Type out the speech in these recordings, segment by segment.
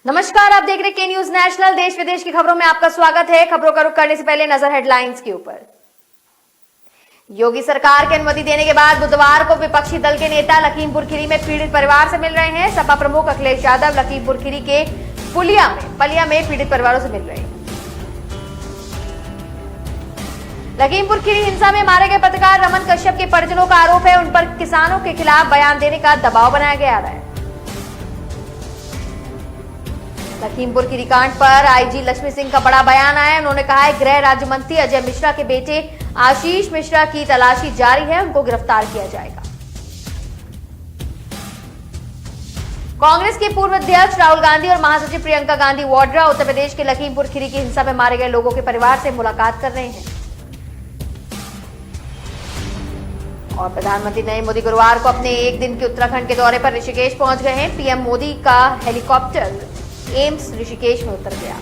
नमस्कार, आप देख रहे के न्यूज नेशनल। देश विदेश की खबरों में आपका स्वागत है। खबरों का रुख करने से पहले नजर हेडलाइंस के ऊपर। योगी सरकार की अनुमति देने के बाद बुधवार को विपक्षी दल के नेता लखीमपुर खीरी में पीड़ित परिवार से मिल रहे हैं। सपा प्रमुख अखिलेश यादव लखीमपुर खीरी के पलिया में पीड़ित परिवारों से मिल रहे हैं। लखीमपुर खीरी हिंसा में मारे गए पत्रकार रमन कश्यप के परिजनों का आरोप है, उन पर किसानों के खिलाफ बयान देने का दबाव बनाया गया है। लखीमपुर खीरी कांड पर आईजी लक्ष्मी सिंह का बड़ा बयान आया। उन्होंने कहा है गृह राज्य मंत्री अजय मिश्रा के बेटे आशीष मिश्रा की तलाशी जारी है, उनको गिरफ्तार किया जाएगा। कांग्रेस के पूर्व अध्यक्ष राहुल गांधी और महासचिव प्रियंका गांधी वाड्रा उत्तर प्रदेश के लखीमपुर खीरी की हिंसा में मारे गए लोगों के परिवार से मुलाकात कर रहे हैं। और प्रधानमंत्री नरेंद्र मोदी गुरुवार को अपने एक दिन के उत्तराखंड के दौरे पर ऋषिकेश पहुंच गए हैं। पीएम मोदी का हेलीकॉप्टर एम्स ऋषिकेश में उतर गया।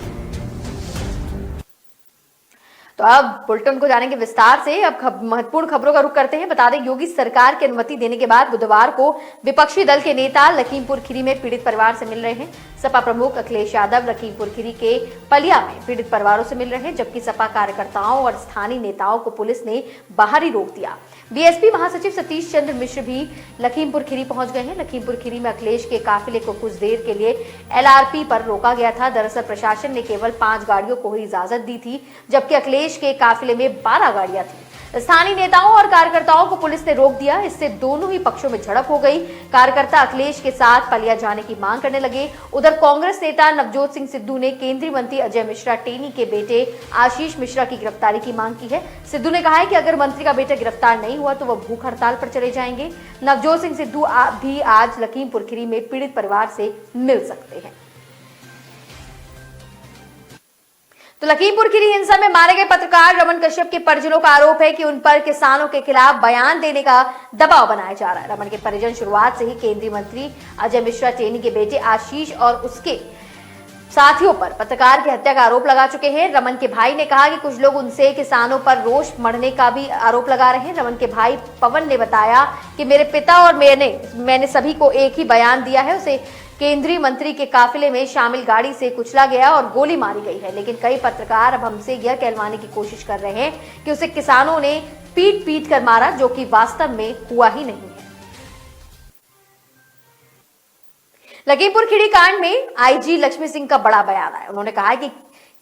तो अब बुलेटिन को जानेंगे विस्तार से। अब महत्वपूर्ण खबरों का रुख करते हैं। बता दें, योगी सरकार की अनुमति देने के बाद बुधवार को विपक्षी दल के नेता लखीमपुर खीरी में पीड़ित परिवार से मिल रहे हैं। सपा प्रमुख अखिलेश यादव लखीमपुर खीरी के पलिया में पीड़ित परिवारों से मिल रहे हैं, जबकि सपा कार्यकर्ताओं और स्थानीय नेताओं को पुलिस ने बाहर ही रोक दिया। बीएसपी महासचिव सतीश चंद्र मिश्र भी लखीमपुर खीरी पहुंच गए हैं। लखीमपुर खीरी में अखिलेश के काफिले को कुछ देर के लिए एलआरपी पर रोका गया था। दरअसल प्रशासन ने केवल 5 गाड़ियों को ही इजाजत दी थी, जबकि अखिलेश के काफिले में 12 गाड़ियां थी। स्थानीय नेताओं और कार्यकर्ताओं को पुलिस ने रोक दिया। इससे दोनों ही पक्षों में झड़प हो गई। कार्यकर्ता अखिलेश के साथ पलिया जाने की मांग करने लगे। उधर कांग्रेस नेता नवजोत सिंह सिद्धू ने केंद्रीय मंत्री अजय मिश्रा टेनी के बेटे आशीष मिश्रा की गिरफ्तारी की मांग की है। सिद्धू ने कहा है कि अगर मंत्री का बेटा गिरफ्तार नहीं हुआ तो वह भूख हड़ताल पर चले जाएंगे। नवजोत सिंह सिद्धू भी आज लखीमपुर खीरी में पीड़ित परिवार से मिल सकते हैं। तो लखीमपुर खीरी हिंसा में मारे गए पत्रकार रमन कश्यप के परिजनों का आरोप है कि उन पर किसानों के खिलाफ बयान देने का दबाव बनाया जा रहा है। रमन के परिजन शुरुआत से ही केंद्रीय मंत्री अजय मिश्रा टेनी के बेटे आशीष और उसके साथियों पर पत्रकार की हत्या का आरोप लगा चुके हैं। रमन के भाई ने कहा कि कुछ लोग उनसे किसानों पर रोष मढ़ने का भी आरोप लगा रहे हैं। रमन के भाई पवन ने बताया कि मेरे पिता और मैंने सभी को एक ही बयान दिया है। उसे केंद्रीय मंत्री के काफिले में शामिल गाड़ी से कुचला गया और गोली मारी गई है, लेकिन कई पत्रकार अब हमसे यह कहलवाने की कोशिश कर रहे हैं कि उसे किसानों ने पीट कर मारा, जो कि वास्तव में हुआ ही नहीं है। लखीमपुर खीरी कांड में आईजी लक्ष्मी सिंह का बड़ा बयान आया। उन्होंने कहा कि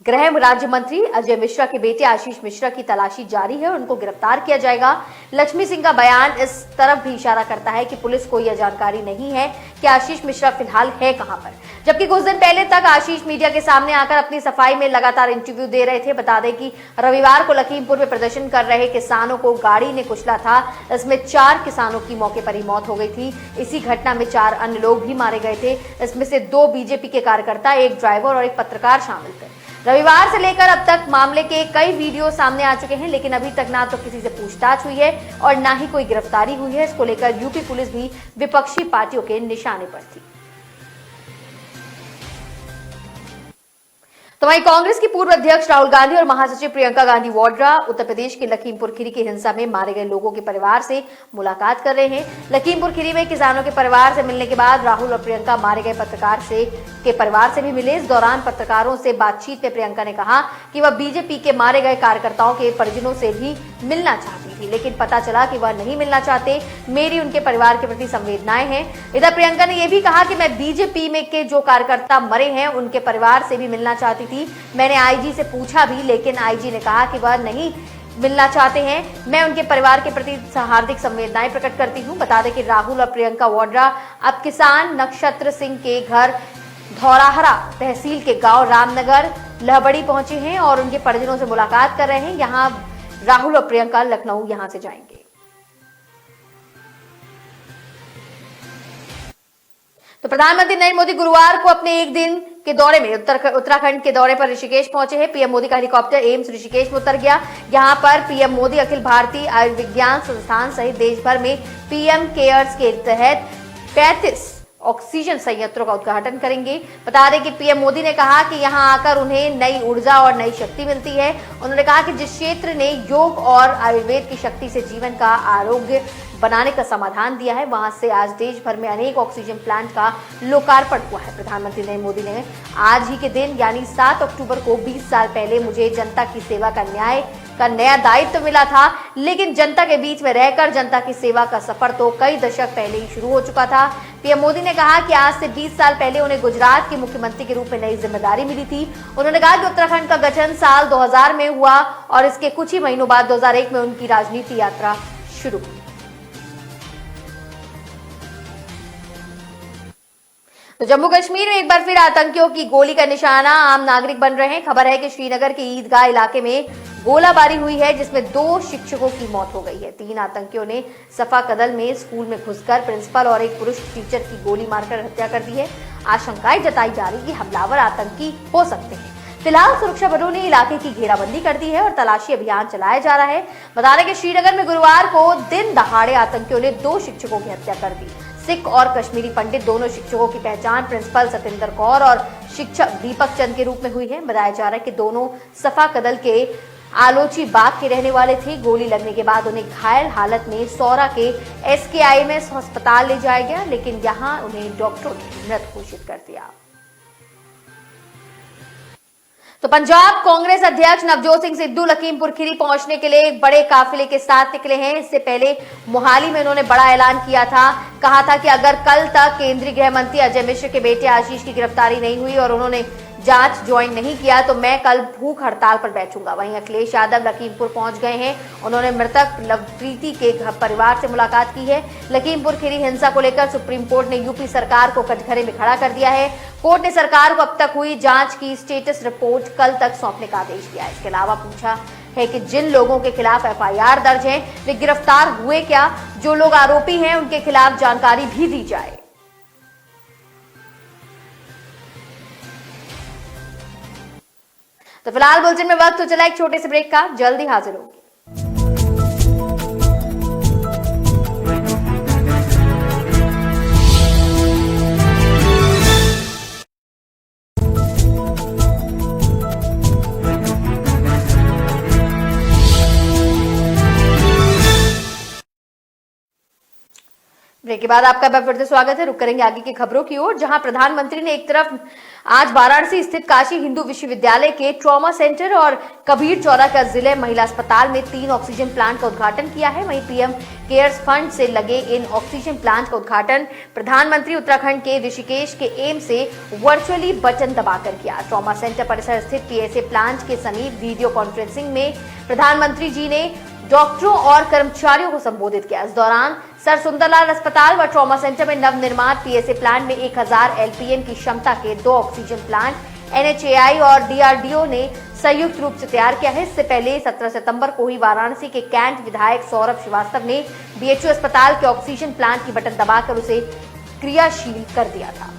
गृह राज्य मंत्री अजय मिश्रा के बेटे आशीष मिश्रा की तलाशी जारी है, उनको गिरफ्तार किया जाएगा। लक्ष्मी सिंह का बयान इस तरफ भी इशारा करता है कि पुलिस को यह जानकारी नहीं है कि आशीष मिश्रा फिलहाल है कहां पर, जबकि कुछ दिन पहले तक आशीष मीडिया के सामने आकर अपनी सफाई में लगातार इंटरव्यू दे रहे थे। बता दें कि रविवार को लखीमपुर में प्रदर्शन कर रहे किसानों को गाड़ी ने कुचला था। इसमें 4 किसानों की मौके पर ही मौत हो गई थी। इसी घटना में 4 अन्य लोग भी मारे गए थे। इसमें से 2 बीजेपी के कार्यकर्ता, एक ड्राइवर और एक पत्रकार शामिल थे। रविवार से लेकर अब तक मामले के कई वीडियो सामने आ चुके हैं, लेकिन अभी तक ना तो किसी से पूछताछ हुई है और ना ही कोई गिरफ्तारी हुई है। इसको लेकर यूपी पुलिस भी विपक्षी पार्टियों के निशाने पर थी। तो वहीं कांग्रेस की पूर्व अध्यक्ष राहुल गांधी और महासचिव प्रियंका गांधी वाड्रा उत्तर प्रदेश के लखीमपुर खीरी की हिंसा में मारे गए लोगों के परिवार से मुलाकात कर रहे हैं। लखीमपुर खीरी में किसानों के परिवार से मिलने के बाद राहुल और प्रियंका मारे गए पत्रकार के परिवार से भी मिले। इस दौरान पत्रकारों से बातचीत में प्रियंका ने कहा कि वह बीजेपी के मारे गए कार्यकर्ताओं के परिजनों से भी मिलना चाहती थी, लेकिन पता चला कि वह नहीं मिलना चाहते। मेरी उनके परिवार के प्रति संवेदनाएं हैं। इधर प्रियंका ने यह भी कहा कि मैं बीजेपी में के जो कार्यकर्ता मरे हैं उनके परिवार से भी मिलना चाहती थी। मैंने आईजी से पूछा भी, लेकिन आईजी ने कहा कि वह नहीं मिलना चाहते हैं। मैं उनके परिवार के प्रति हार्दिक संवेदनाएं प्रकट करती हूं। बता दें कि राहुल और प्रियंका वाड्रा अब किसान नक्षत्र सिंह के घर धौराहरा तहसील के गांव रामनगर लहबड़ी पहुंचे हैं और उनके परिजनों से मुलाकात कर रहे हैं। यहां राहुल और प्रियंका लखनऊ यहां से जाएंगे। तो प्रधानमंत्री नरेंद्र मोदी गुरुवार को अपने एक दिन के दौरे में उत्तराखंड के दौरे पर ऋषिकेश पहुंचे हैं। पीएम मोदी का हेलीकॉप्टर एम्स ऋषिकेश में उतर गया। यहां पर पीएम मोदी अखिल भारतीय आयुर्विज्ञान संस्थान सहित देश भर में पीएम केयर्स के तहत 35 ऑक्सीजन संयंत्रों का उद्घाटन करेंगे। बता दें कि पीएम मोदी ने कहा कि यहां आकर उन्हें नई ऊर्जा और नई शक्ति मिलती है। उन्होंने कहा कि जिस क्षेत्र ने योग और आयुर्वेद की शक्ति से जीवन का आरोग्य बनाने का समाधान दिया है, वहां से आज देश भर में अनेक ऑक्सीजन प्लांट का लोकार्पण हुआ है। प्रधानमंत्री नरेंद्र मोदी ने आज ही के दिन यानी 7 अक्टूबर को 20 साल पहले मुझे जनता की सेवा का नया दायित्व मिला था, लेकिन जनता के बीच में रहकर जनता की सेवा का सफर तो कई दशक पहले ही शुरू हो चुका था। पीएम मोदी ने कहा कि आज से 20 साल पहले उन्हें गुजरात के मुख्यमंत्री के रूप में नई जिम्मेदारी मिली थी। उन्होंने कहा कि उत्तराखंड का गठन साल 2000 में हुआ और इसके कुछ ही महीनों बाद 2001 में उनकी राजनीति यात्रा शुरू हुई। तो जम्मू कश्मीर में एक बार फिर आतंकियों की गोली का निशाना आम नागरिक बन रहे हैं। खबर है कि श्रीनगर के ईदगाह इलाके में गोलाबारी हुई है, जिसमें 2 शिक्षकों की मौत हो गई है। 3 आतंकियों ने सफा कदल में स्कूल में घुसकर प्रिंसिपल और एक पुरुष टीचर की गोली मारकर हत्या कर दी है। आशंकाएं जताई जा रही कि हमलावर आतंकी हो सकते हैं। फिलहाल सुरक्षा बलों ने इलाके की घेराबंदी कर दी है और तलाशी अभियान चलाया जा रहा है। बता दें कि श्रीनगर में गुरुवार को दिन दहाड़े आतंकियों ने 2 शिक्षकों की हत्या कर दी। सिख और कश्मीरी पंडित दोनों शिक्षकों की पहचान प्रिंसिपल सतिंदर कौर और शिक्षक दीपक चंद के रूप में हुई है। बताया जा रहा है कि दोनों सफा कदल के आलोची बाग के रहने वाले थे। गोली लगने के बाद उन्हें घायल हालत में सौरा के SKIMS अस्पताल ले जाया गया, लेकिन यहां उन्हें डॉक्टरों ने मृत घोषित कर दिया। तो पंजाब कांग्रेस अध्यक्ष नवजोत सिंह सिद्धू लखीमपुर खीरी पहुंचने के लिए एक बड़े काफिले के साथ निकले हैं। इससे पहले मोहाली में उन्होंने बड़ा ऐलान किया था, कहा था कि अगर कल तक केंद्रीय गृह मंत्री अजय मिश्र के बेटे आशीष की गिरफ्तारी नहीं हुई और उन्होंने जांच ज्वाइन नहीं किया तो मैं कल भूख हड़ताल पर बैठूंगा। वहीं अखिलेश यादव लखीमपुर पहुंच गए हैं। उन्होंने मृतक लवप्रीति के परिवार से मुलाकात की है। लखीमपुर खीरी हिंसा को लेकर सुप्रीम कोर्ट ने यूपी सरकार को कटघरे में खड़ा कर दिया है। कोर्ट ने सरकार को अब तक हुई जांच की स्टेटस रिपोर्ट कल तक सौंपने का आदेश दिया है। इसके अलावा पूछा है कि जिन लोगों के खिलाफ FIR दर्ज है वे गिरफ्तार हुए क्या, जो लोग आरोपी हैं उनके खिलाफ जानकारी भी दी जाए। तो फिलहाल बुलेटिन में वक्त तो चला एक छोटे से ब्रेक का, जल्दी हाजिर होगी। ब्रेक के बाद आपका फिर से स्वागत है। रुक करेंगे आगे की खबरों की ओर, जहां प्रधानमंत्री ने एक तरफ आज वाराणसी स्थित काशी हिंदू विश्वविद्यालय के ट्रॉमा सेंटर और कबीर चौरा का जिले महिला अस्पताल में 3 ऑक्सीजन प्लांट का उद्घाटन किया है। वहीं पीएम केयर्स फंड से लगे इन ऑक्सीजन प्लांट का उद्घाटन प्रधानमंत्री उत्तराखंड के ऋषिकेश के एम्स से वर्चुअली बटन दबाकर किया। ट्रॉमा सेंटर परिसर स्थित PSA प्लांट के समीप वीडियो कॉन्फ्रेंसिंग में प्रधानमंत्री जी ने डॉक्टरों और कर्मचारियों को संबोधित किया। इस दौरान सर सुंदरलाल अस्पताल व ट्रॉमा सेंटर में नवनिर्मित PSA प्लांट में 1000 LPM की क्षमता के 2 ऑक्सीजन प्लांट NHAI और DRDO ने संयुक्त रूप से तैयार किया है। इससे पहले 17 सितंबर को ही वाराणसी के कैंट विधायक सौरभ श्रीवास्तव ने BHU अस्पताल के ऑक्सीजन प्लांट की बटन दबाकर उसे क्रियाशील कर दिया था।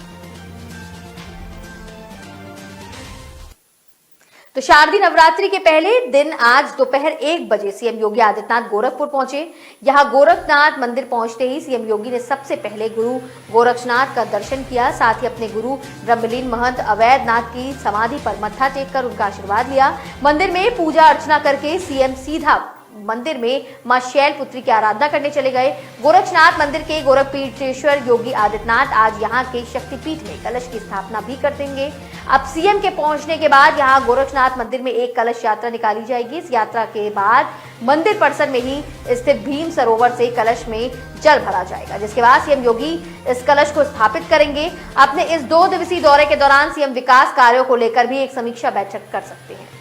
तो शारदीय नवरात्रि के पहले दिन आज दोपहर 1 बजे सीएम योगी आदित्यनाथ गोरखपुर पहुंचे। यहां गोरखनाथ मंदिर पहुंचते ही सीएम योगी ने सबसे पहले गुरु गोरक्षनाथ का दर्शन किया। साथ ही अपने गुरु ब्रह्मलीन महंत अवैधनाथ की समाधि पर मत्था टेककर उनका आशीर्वाद लिया। मंदिर में पूजा अर्चना करके सीएम सीधा मंदिर में मां शैलपुत्री की आराधना करने चले गए। गोरक्षनाथ मंदिर के गोरखपीठेश्वर योगी आदित्यनाथ आज यहां के शक्तिपीठ में कलश की स्थापना भी कर देंगे। अब सीएम के पहुंचने के बाद यहां गोरक्षनाथ मंदिर में एक कलश यात्रा निकाली जाएगी। इस यात्रा के बाद मंदिर परिसर में ही स्थित भीम सरोवर से कलश में जल भरा जाएगा, जिसके बाद सीएम योगी इस कलश को स्थापित करेंगे। अपने इस 2 दिवसीय दौरे के दौरान सीएम विकास कार्यों को लेकर भी एक समीक्षा बैठक कर सकते हैं।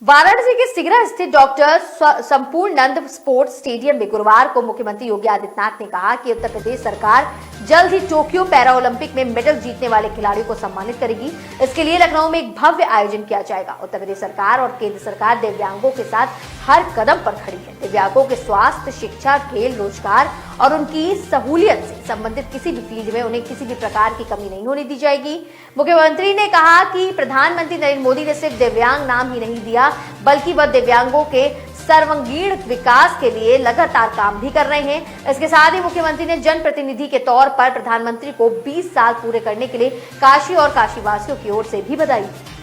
वाराणसी के सिगरा स्थित डॉक्टर संपूर्णानंद स्पोर्ट्स स्टेडियम में गुरुवार को मुख्यमंत्री योगी आदित्यनाथ ने कहा कि उत्तर प्रदेश सरकार जल्द ही टोक्यो पैरा ओलंपिक में मेडल जीतने वाले खिलाड़ियों को सम्मानित करेगी। इसके लिए लखनऊ में एक भव्य आयोजन किया जाएगा। उत्तर प्रदेश सरकार और केंद्र सरकार दिव्यांगों के साथ हर कदम पर खड़ी है। दिव्यांगों के स्वास्थ्य, शिक्षा, खेल, रोजगार और उनकी सहूलियत से संबंधित किसी भी फील्ड में उन्हें किसी भी प्रकार की कमी नहीं होने दी जाएगी। मुख्यमंत्री ने कहा कि प्रधानमंत्री नरेंद्र मोदी ने सिर्फ दिव्यांग नाम ही नहीं दिया, बल्कि वह दिव्यांगों के सर्वांगीण विकास के लिए लगातार काम भी कर रहे हैं। इसके साथ ही मुख्यमंत्री ने जनप्रतिनिधि के तौर पर प्रधानमंत्री को 20 साल पूरे करने के लिए काशी और काशीवासियों की ओर से भी बधाई दी।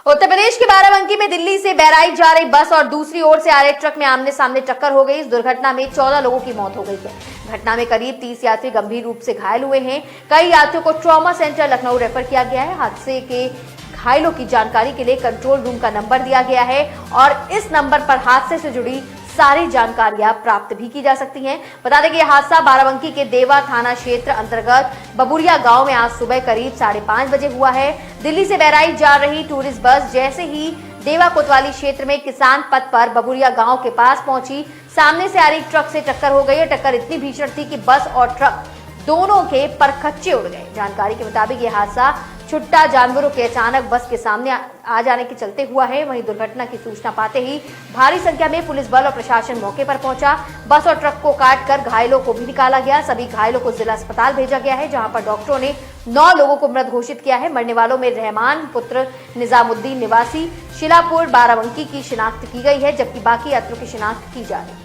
उत्तर प्रदेश के बाराबंकी में दिल्ली से बहराइच जा रही बस और दूसरी ओर से आ रहे ट्रक में आमने सामने टक्कर हो गई। इस दुर्घटना में 14 लोगों की मौत हो गई है। घटना में करीब 30 यात्री गंभीर रूप से घायल हुए हैं। कई यात्रियों को ट्रॉमा सेंटर लखनऊ रेफर किया गया है। हादसे के घायलों की जानकारी के लिए कंट्रोल रूम का नंबर दिया गया है और इस नंबर पर हादसे से जुड़ी सारी जानकारियां प्राप्त भी की जा सकती हैं। बता दें कि यह हादसा बाराबंकी के देवा थाना क्षेत्र अंतर्गत बबुरिया गांव में आज सुबह करीब 5:30 बजे हुआ है। दिल्ली से बहराइच जा रही टूरिस्ट बस जैसे ही देवा कोतवाली क्षेत्र में किसान पथ पर बबुरिया गांव के पास पहुंची, सामने से आ रही ट्रक से टक्कर हो गई। टक्कर इतनी भीषण थी कि बस और ट्रक दोनों के परखच्चे उड़ गए। जानकारी के मुताबिक यह हादसा छुट्टा जानवरों के अचानक बस के सामने आ जाने के चलते हुआ है। वहीं दुर्घटना की सूचना पाते ही भारी संख्या में पुलिस बल और प्रशासन मौके पर पहुंचा। बस और ट्रक को काटकर घायलों को भी निकाला गया। सभी घायलों को जिला अस्पताल भेजा गया है, जहां पर डॉक्टरों ने 9 लोगों को मृत घोषित किया है। मरने वालों में रहमान पुत्र निजामुद्दीन निवासी शिलापुर बाराबंकी की शिनाख्त की गई है, जबकि बाकी यात्रियों की शिनाख्त की जा रही है।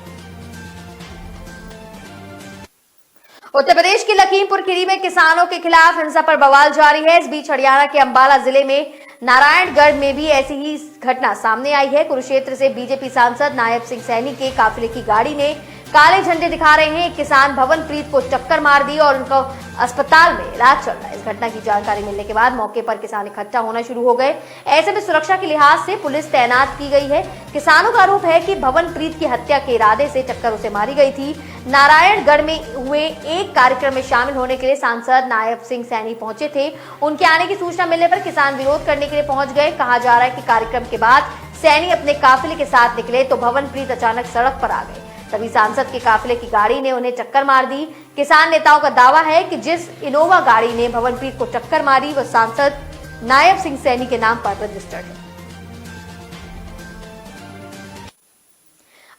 उत्तर प्रदेश के लखीमपुर खीरी में किसानों के खिलाफ हिंसा पर बवाल जारी है। इस बीच हरियाणा के अंबाला जिले में नारायणगढ़ में भी ऐसी ही घटना सामने आई है। कुरुक्षेत्र से बीजेपी सांसद नायब सिंह सैनी के काफिले की गाड़ी ने काले झंडे दिखा रहे हैं। किसान भवनप्रीत को टक्कर मार दी और उनको अस्पताल में इलाज चल रहा है। इस घटना की जानकारी मिलने के बाद मौके पर किसान इकट्ठा होना शुरू हो गए। ऐसे में सुरक्षा के लिहाज से पुलिस तैनात की गई है। किसानों का आरोप है कि भवनप्रीत की हत्या के इरादे से टक्कर उसे मारी गई थी। नारायणगढ़ में हुए एक कार्यक्रम में शामिल होने के लिए सांसद नायब सिंह सैनी पहुंचे थे। उनके आने की सूचना मिलने पर किसान विरोध करने के लिए पहुंच गए। कहा जा रहा है कि कार्यक्रम के बाद सैनी अपने काफिले के साथ निकले तो भवनप्रीत अचानक सड़क पर आ गए। तभी सांसद के काफिले की गाड़ी ने उन्हें टक्कर मार दी। किसान नेताओं का दावा है कि जिस इनोवा गाड़ी ने भवनप्रीत को टक्कर मारी वह सांसद नायब सिंह सैनी के नाम पर रजिस्टर्ड है।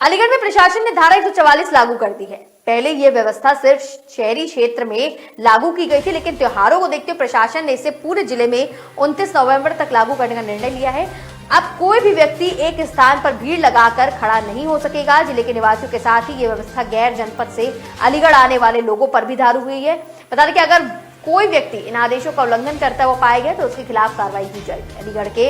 अलीगढ़ में प्रशासन ने धारा 144 लागू कर दी है। पहले यह व्यवस्था सिर्फ शहरी क्षेत्र में लागू की गई थी, लेकिन त्योहारों को देखते हुए प्रशासन ने इसे पूरे जिले में 29 नवंबर तक लागू करने का निर्णय लिया है। अब कोई भी व्यक्ति एक स्थान पर भीड़ लगाकर खड़ा नहीं हो सकेगा। जिले के निवासियों के साथ ही ये व्यवस्था गैर जनपद से अलीगढ़ आने वाले लोगों पर भी लागू हुई है। बता दें कि अगर कोई व्यक्ति इन आदेशों का उल्लंघन करता हुआ पाया गया तो उसके खिलाफ कार्रवाई की जाएगी। अलीगढ़ के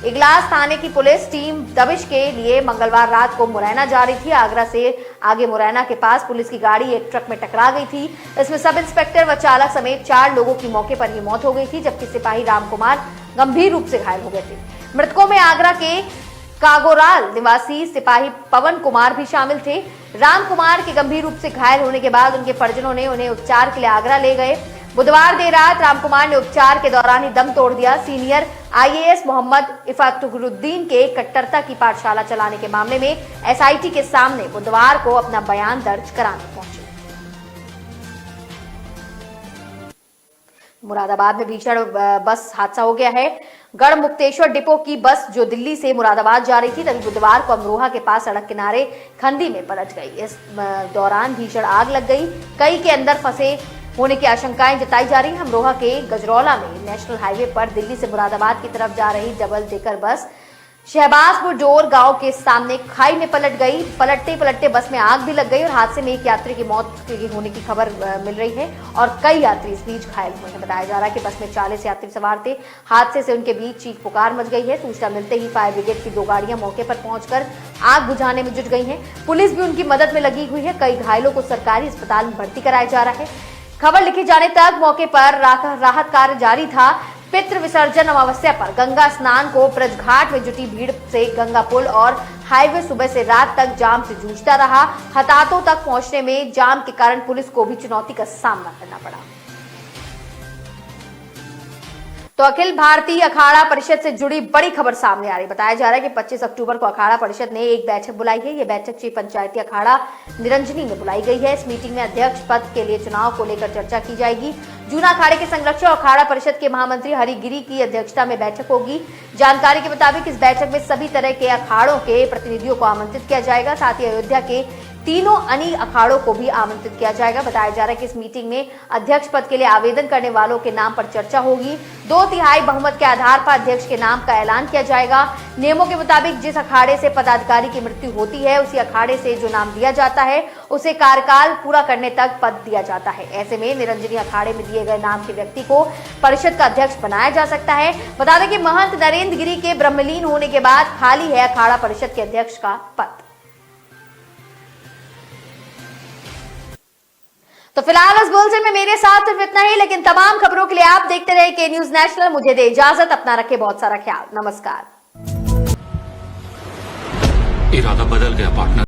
इगलास थाने की पुलिस टीम दबिश के लिए मंगलवार रात को मुरैना जा रही थी। आगरा से आगे मुरैना के पास पुलिस की गाड़ी एक ट्रक में टकरा गई थी। इसमें सब इंस्पेक्टर व चालक समेत 4 लोगों की मौके पर ही मौत हो गई थी, जबकि सिपाही रामकुमार गंभीर रूप से घायल हो गए थे। मृतकों में आगरा के कागोराल निवासी सिपाही पवन कुमार भी शामिल थे। राम कुमार के गंभीर रूप से घायल होने के बाद उनके परिजनों ने उन्हें उपचार के लिए आगरा ले गए। बुधवार देर रात राम कुमार ने उपचार के दौरान ही दम तोड़ दिया। सीनियर IAS मोहम्मद इफातुरुद्दीन के कट्टरता की पाठशाला चलाने के मामले में SIT के सामने बुधवार को अपना बयान दर्ज कराने पहुंचे। मुरादाबाद में भीषण बस हादसा हो गया है। गढ़ मुक्तेश्वर डिपो की बस जो दिल्ली से मुरादाबाद जा रही थी, तभी बुधवार को अमरोहा के पास सड़क किनारे खंदी में पलट गई। इस दौरान भीषण आग लग गई। कई के अंदर फंसे होने की आशंकाएं जताई जा रही है। अमरोहा के गजरौला में नेशनल हाईवे पर दिल्ली से मुरादाबाद की तरफ जा रही double decker bus Shahbazpur door गांव के सामने खाई में पलट गई। पलटते पलटते बस में आग भी लग गई और हादसे में एक यात्री की मौत होने की खबर मिल रही है और कई यात्री इस बीच घायल हुए हैं। बताया जा रहा है कि बस में 40 यात्री सवार थे। हादसे से उनके बीच चीख पुकार मच गई है। सूचना मिलते ही फायर ब्रिगेड की 2 गाड़ियां मौके पर पहुंचकर आग बुझाने में जुट गई है। पुलिस भी उनकी मदद में लगी हुई है। कई घायलों को सरकारी अस्पताल में भर्ती कराया जा रहा है। खबर लिखे जाने तक मौके पर राहत कार्य जारी था। पितृ विसर्जन अमावस्या पर गंगा स्नान को ब्रज घाट में जुटी भीड़ से गंगा पुल और हाईवे सुबह से रात तक जाम से जूझता रहा। हताहतों तक पहुंचने में जाम के कारण पुलिस को भी चुनौती का सामना करना पड़ा। तो अखिल भारतीय अखाड़ा परिषद से जुड़ी बड़ी खबर सामने आ रही। बताया जा रहा है कि 25 अक्टूबर को अखाड़ा परिषद ने एक बैठक बुलाई है। यह बैठक श्री पंचायती अखाड़ा निरंजनी में बुलाई गई है। इस मीटिंग में अध्यक्ष पद के लिए चुनाव को लेकर चर्चा की जाएगी। जूना अखाड़े के संरक्षक और अखाड़ा परिषद के महामंत्री हरिगिरी की अध्यक्षता में बैठक होगी। जानकारी के मुताबिक इस बैठक में सभी तरह के अखाड़ों के प्रतिनिधियों को आमंत्रित किया जाएगा। साथ ही अयोध्या के तीनों अनी अखाड़ों को भी आमंत्रित किया जाएगा। बताया जा रहा है कि इस मीटिंग में अध्यक्ष पद के लिए आवेदन करने वालों के नाम पर चर्चा होगी। 2/3 बहुमत के आधार पर अध्यक्ष के नाम का ऐलान किया जाएगा। नियमों के मुताबिक जिस अखाड़े से पदाधिकारी की मृत्यु होती है, उसी अखाड़े से जो नाम दिया जाता है उसे कार्यकाल पूरा करने तक पद दिया जाता है। ऐसे में निरंजनी अखाड़े में दिए गए नाम के व्यक्ति को परिषद का अध्यक्ष बनाया जा सकता है। बता दें कि महंत नरेंद्र गिरी के ब्रह्मलीन होने के बाद खाली है अखाड़ा परिषद के अध्यक्ष का पद। तो फिलहाल इस बुलेटिन में मेरे साथ सिर्फ इतना ही, लेकिन तमाम खबरों के लिए आप देखते रहे के न्यूज नेशनल। मुझे दे इजाजत, अपना रखे बहुत सारा ख्याल। नमस्कार। इरादा बदल गया पार्टनर।